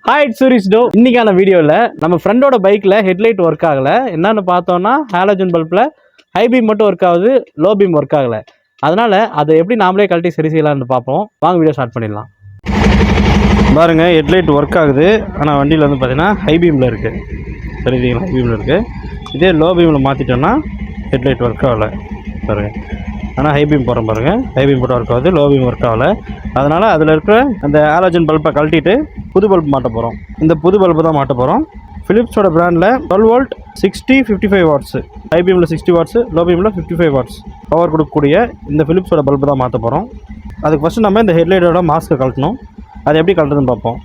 Hi சூரிஸ் to. இன்னைக்கான வீடியோவில் நம்ம ஃப்ரெண்டோட பைக்கில் ஹெட்லைட் ஒர்க் ஆகலை. என்னன்னு பார்த்தோன்னா ஹாலஜன் பல்பில் ஹை பீம் மட்டும் ஒர்க் ஆகுது, லோ பீம் ஒர்க் ஆகலை. அதனால் அதை எப்படி நாமளே கழட்டி சரி செய்யலாம்னு பார்ப்போம். வாங்க வீடியோ ஸ்டார்ட் பண்ணிடலாம். பாருங்க, ஹெட்லைட் ஒர்க் ஆகுது. ஆனால் வண்டியில் வந்து பார்த்தீங்கன்னா ஹை பீமில் இருக்குது. சரிங்களா, ஹை பீமில் இருக்குது. இதே லோ பீமில் மாற்றிட்டோன்னா ஹெட்லைட் ஒர்க் ஆகலை பாருங்கள். ஆனால் ஹை பீம் போகிறோம் பாருங்கள், ஹை பீம் போட்டு ஒர்க் ஆகுது, லோ பீம் ஒர்க் ஆகலை. அதனால் அதில் இருக்கிற அந்த ஹாலஜன் பல்பை கழட்டிட்டு புது பல்ப் மாட்ட போகிறோம். இந்த புது பல்பு தான் மாட்ட போகிறோம். ஃபிலிப்ஸோட பிராண்டில் 12 வோல்ட் 60 55 வாட்ஸு, ஹை பீமில் 60 வாட்ஸு, லோ பீமில் 55 வாட்ஸ் பவர் கொடுக்கக்கூடிய இந்த ஃபிலிப்ஸோட பல்பு தான் மாற்ற போகிறோம். அதுக்கு ஃபஸ்ட்டு நம்ம இந்த ஹெட்லைட்டோட மாஸ்க்கை கழட்டணும். அது எப்படி கழட்டுறதுன்னு பார்ப்போம்.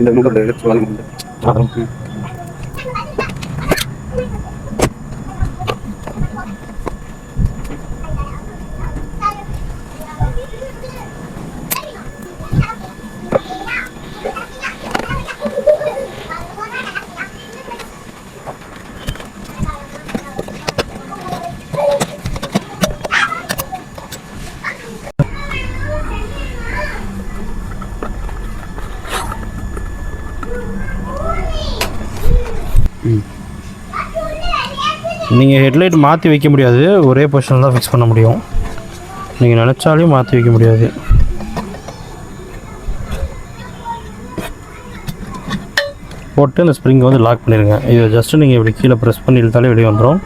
இந்த நூலோட எடுத்து நீங்கள் ஹெட்லைட் மாற்றி வைக்க முடியாது, ஒரே பொசிஷனில் தான் ஃபிக்ஸ் பண்ண முடியும். நீங்கள் நினச்சாலையும் மாற்றி வைக்க முடியாது. போட்டு இந்த ஸ்ப்ரிங்கை வந்து லாக் பண்ணிடுங்க. இதை ஜஸ்ட்டு நீங்கள் இப்படி கீழே ப்ரெஸ் பண்ணி இழுத்தாலே வெளியே வந்துடும்.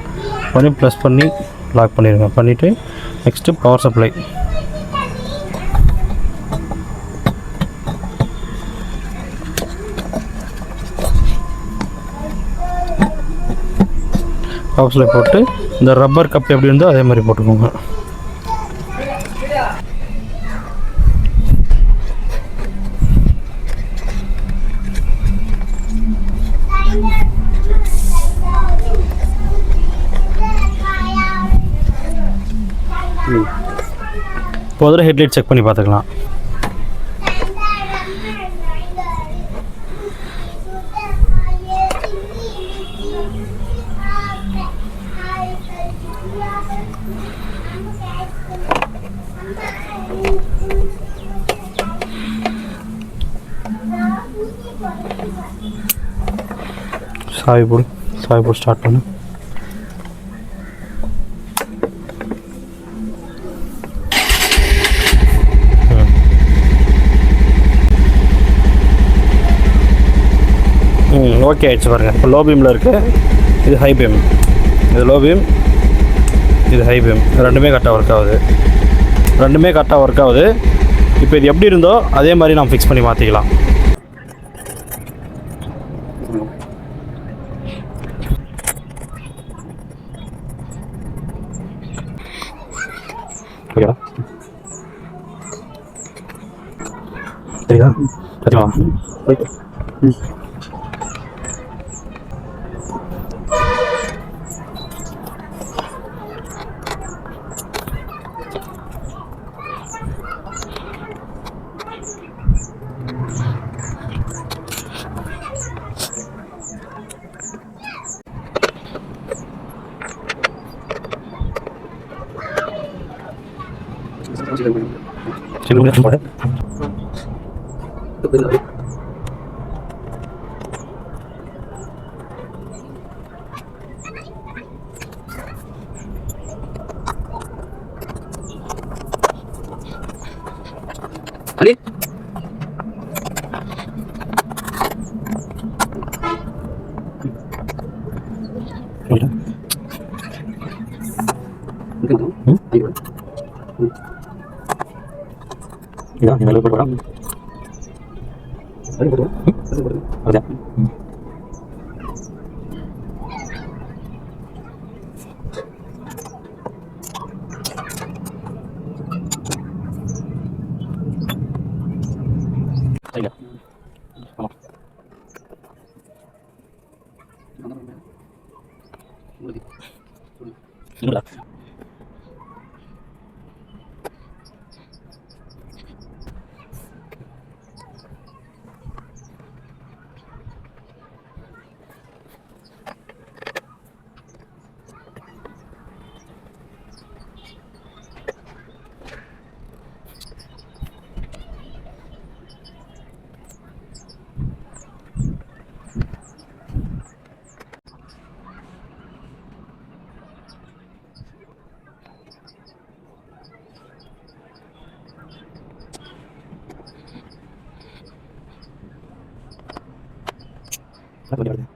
பண்ணி ப்ரெஸ் பண்ணி லாக் பண்ணிடுங்க. பண்ணிவிட்டு நெக்ஸ்ட்டு பவர் சப்ளை. பவர் போட்டு இந்த ரப்பர் கப் எப்படி இருந்தோ அதே மாதிரி போட்டுக்கோங்க. இப்போ அதில் ஹெட்லைட் செக் பண்ணி பார்த்துக்கலாம். சாவி போடு ஸ்டார்ட் பண்ணு. ஓகே ஆயிடுச்சு பாருங்க. இப்போ லோ பீமில் இருக்குது, இது ஹை பீம். இது லோ பீம், இது ஹை பீம். ரெண்டுமே கரெக்டாக ஒர்க் ஆகுது. இப்போ இது எப்படி இருந்தோ அதே மாதிரி நாம் ஃபிக்ஸ் பண்ணி மாற்றிக்கலாம். சரியா? சரிவா? இதான் நீ போட்டு வரா அதான் சரிங்க ஆமாம் இல்லைங்களா Apa dia?